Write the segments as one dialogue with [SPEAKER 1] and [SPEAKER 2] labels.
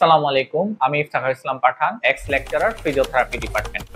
[SPEAKER 1] আসসালামু আলাইকুম, আমি ইফতেখার ইসলাম পাঠান, এক্স লেকচারার, ফিজিওথেরাপি ডিপার্টমেন্ট।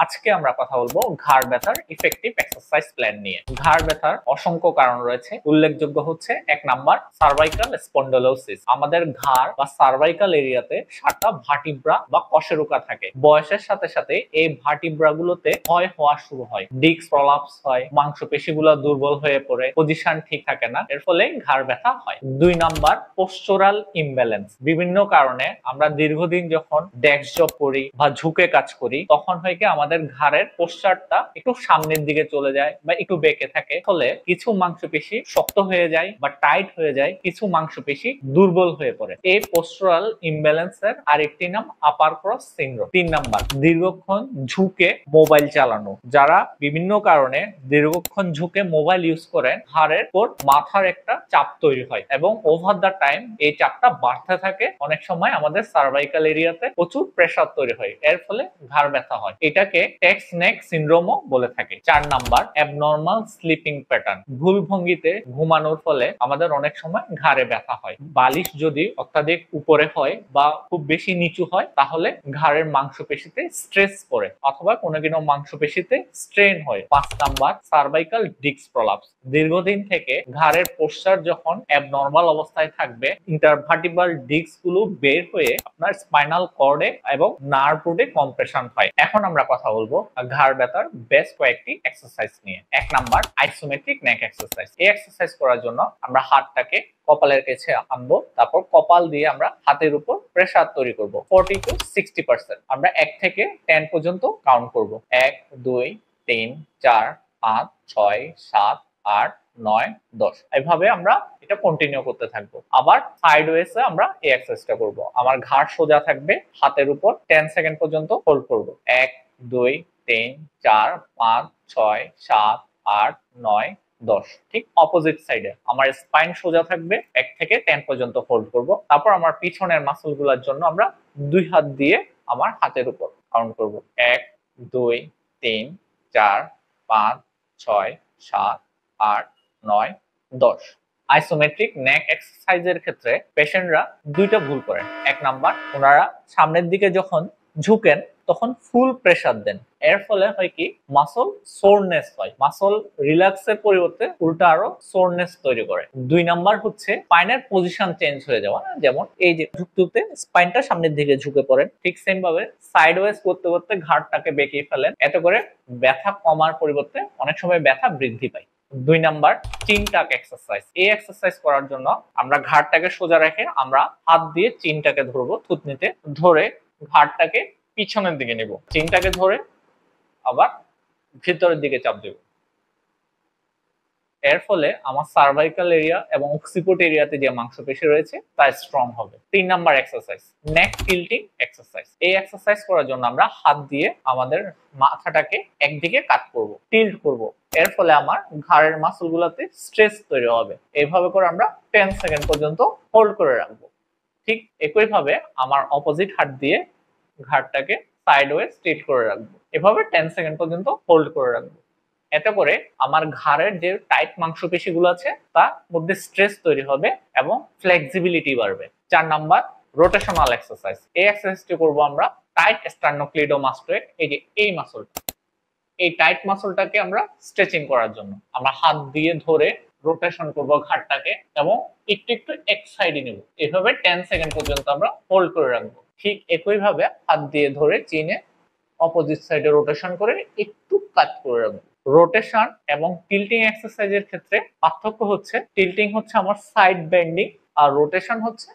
[SPEAKER 1] আজকে আমরা কথা বলবো ঘাড় ব্যথার ইফেক্টিভ এক্সারসাইজ প্ল্যান নিয়ে। ঘাড় ব্যথার অসংখ্য কারণ রয়েছে। উল্লেখযোগ্য হচ্ছে 1 নাম্বার সার্ভাইকাল স্পন্ডলোসিস। আমাদের ঘাড় বা সার্ভাইকাল এরিয়াতে 7টা ভার্টিব্রা বা কশেরুকা থাকে। বয়সের সাথে সাথে এই ভার্টিব্রা গুলোতে ক্ষয় হওয়া শুরু হয়, ডিস্ক প্রলাপস হয়, মাংসপেশিগুলো দুর্বল হয়ে পড়ে, পজিশন ঠিক থাকে না, এর ফলে ঘাড় ব্যথা হয়। 2 নাম্বার পোস্টোরাল ইমব্যালেন্স। বিভিন্ন কারণে আমরা দীর্ঘদিন যখন ডেস্ক জব করি বা ঝুঁকে কাজ করি, তখন হয় কি আমাদের ঘাড়ের পোস্টারটা একটু সামনের দিকে চলে যায় বা একটু বেঁকে থাকে, ফলে কিছু মাংসপেশি শক্ত হয়ে যায় বা টাইট হয়ে যায়, কিছু মাংসপেশি দুর্বল হয়ে পড়ে। এই পোস্টারাল ইমব্যালেন্সের আরেকটি নাম আপার ক্রস সিনড্রোম। 3 নাম্বার দীর্ঘক্ষণ ঝুঁকে মোবাইল চালানো। যারা বিভিন্ন কারণে দীর্ঘক্ষণ ঝুঁকে মোবাইল ইউজ করেন, ঘাড়ের উপর মাথার একটা চাপ তৈরি হয় এবং ওভার দ্য টাইম এই চাপটা বাড়তে থাকে। অনেক সময় আমাদের সার্ভাইকাল এরিয়াতে প্রচুর প্রেসার তৈরি হয়, এর ফলে ঘাড় ব্যথা হয়। এটাকে টেক্স নেক সিনড্রোমও বলে থাকে। 4 নাম্বার অ্যাবনর্মাল স্লিপিং প্যাটার্ন। ভুল ভঙ্গিতে ঘুমানোর ফলে আমাদের অনেক সময় ঘাড়ে ব্যথা হয়। বালিশ যদি অত্যাধিক উপরে হয় বা খুব বেশি নিচু হয়, তাহলে ঘাড়ের মাংসপেশিতে স্ট্রেস পড়ে অথবা কোনো কোনো মাংসপেশিতে স্ট্রেন হয়। 5 নাম্বার সার্ভাইকাল ডিস্ক প্রলাপস। দীর্ঘদিন থেকে ঘাড়ের পোস্টার যখন অ্যাবনর্মাল অবস্থায় থাকবে, ইন্টারভার্টিব্রাল ডিস্ক গুলো বের হয়ে আপনার স্পাইনাল কর্ডে এবং নার্ভ রুটে কম্প্রেশন হয়। এখন আমরা কথা বলবো ঘাড় ব্যথার বেস্ট কয়েকটি এক্সারসাইজ নিয়ে। 1 নাম্বার আইসোমেট্রিক নেক এক্সারসাইজ। এই এক্সারসাইজ করার জন্য আমরা হাতটাকে কপালের কাছে আনবো, তারপর কপাল দিয়ে আমরা হাতের উপর প্রেসার তৈরি করব 40 to 60%। আমরা 1 থেকে 10 পর্যন্ত কাউন্ট করব। 1 2 3 4 5 6 7 8 9 10। এইভাবে আমরা এটা কন্টিনিউ করতে থাকবো। আবার সাইড ওয়েসে আমরা এই এক্সারসাইজটা করব। আমার ঘাড় সোজা থাকবে, হাতের উপর 10 সেকেন্ড পর্যন্ত হোল্ড করব। 1 2 3 4 5 6 7 8 9 10। ঠিক অপোজিট সাইডে আমার স্পাইন সোজা থাকবে, 1 থেকে 10 পর্যন্ত হোল্ড করব। তারপর আমার পিছনের মাসলগুলোর জন্য আমরা 2 হাত দিয়ে আমার হাতের উপর কাউন্ট করব। 1 2 3 4 5 6 7 8 9 10। আইসোমেট্রিক নেক এক্সারসাইজের ক্ষেত্রে পেশেন্টরা 2টা ভুল করেন। 1 নাম্বার, ওনারা সামনের দিকে যখন ঝুঁকেন তখন ফুল প্রেসার দেন, এর ফলে হয় কি মাসল সোরনেস হয়, মাসল রিল্যাক্সের পরিবর্তে উল্টা আরো সোরনেস তৈরি করে। 2 নাম্বার হচ্ছে স্পাইনের পজিশন চেঞ্জ হয়ে যাওয়া। যেমন এই যে ঝুঁকতে সামনের সামনের দিকে ঝুঁকে পড়েন, ঠিক সেম ভাবে সাইড ওয়েজ করতে করতে ঘাড়টাকে বেঁকিয়ে ফেলেন, এতে করে ব্যথা কমার পরিবর্তে অনেক সময় ব্যথা বৃদ্ধি পায়। 2 নাম্বার চিন টাক এক্সারসাইজ। এই এক্সারসাইজ করার জন্য আমরা ঘাড়টাকে সোজা রেখে আমরা হাত দিয়ে চিনটাকে ধরবো, থুতনিতে ধরে ঘাড়টাকে পিছনের দিকে নেব, চিনটাকে ধরে আবার ভিতরের দিকে চাপ দেব। এর ফলে আমার সার্ভাইকাল এরিয়া এবং অক্সিপিট এরিয়াতে যে মাংসপেশি রয়েছে তা স্ট্রং হবে। 3 নাম্বার এক্সারসাইজ নেক টিল্টিং এক্সারসাইজ। এই এক্সারসাইজ করার জন্য আমরা হাত দিয়ে আমাদের মাথাটাকে একদিকে কাত করব, টিল্ট করব, এর ফলে আমার ঘাড়ের মাসলগুলোতে স্ট্রেস তৈরি হবে। এইভাবে করে আমরা 10 সেকেন্ড পর্যন্ত হোল্ড করে রাখবো। ঠিক একই ভাবে আমার অপোজিট হাত দিয়ে ঘাড়টাকে সাইডওয়েজ স্ট্রেট করে রাখবো, এভাবে 10 সেকেন্ড পর্যন্ত হোল্ড করে রাখবো। এতে করে আমার ঘাড়ের যে টাইট মাংসপেশিগুলো আছে তার মধ্যে স্ট্রেস তৈরি হবে এবং ফ্লেক্সিবিলিটি বাড়বে। 4 নাম্বার রোটেশনাল এক্সারসাইজ। এই এক্সারসাইজটি করব আমরা টাইট স্টার্নোক্লিডোমাস্টোয়েড, এই যে এই মাসলটা, এই টাইট মাসলটাকে আমরা স্ট্রেচিং করার জন্য আমরা হাত দিয়ে ধরে রোটেশন করব ঘাড়টাকে এবং একটু একটু এক সাইডে নেব। এভাবে 10 সেকেন্ড পর্যন্ত আমরা হোল্ড করে রাখবো। ঠিক একই ভাবে হাত দিয়ে ধরে চিনে অপোজিট সাইডে রোটেশন করে একটু কাট করে রাখবো। রোটেশন এবং টিল্টিং এক্সারসাইজের ক্ষেত্রে পার্থক্য হচ্ছে, টিল্টিং হচ্ছে আমার সাইড বেন্ডিং আর রোটেশন হচ্ছে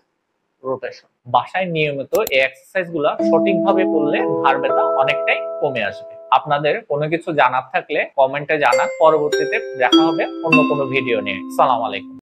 [SPEAKER 1] রোটেশন। বাসায় নিয়মিত এই এক্সারসাইজগুলো সঠিকভাবে করলে ঘাড় ব্যথা অনেকটাই কমে আসবে। আপনাদের কোনো কিছু জানার থাকলে কমেন্টে জানান, পরবর্তীতে দেখা হবে অন্য কোনো ভিডিও নিয়ে। আসসালামু আলাইকুম।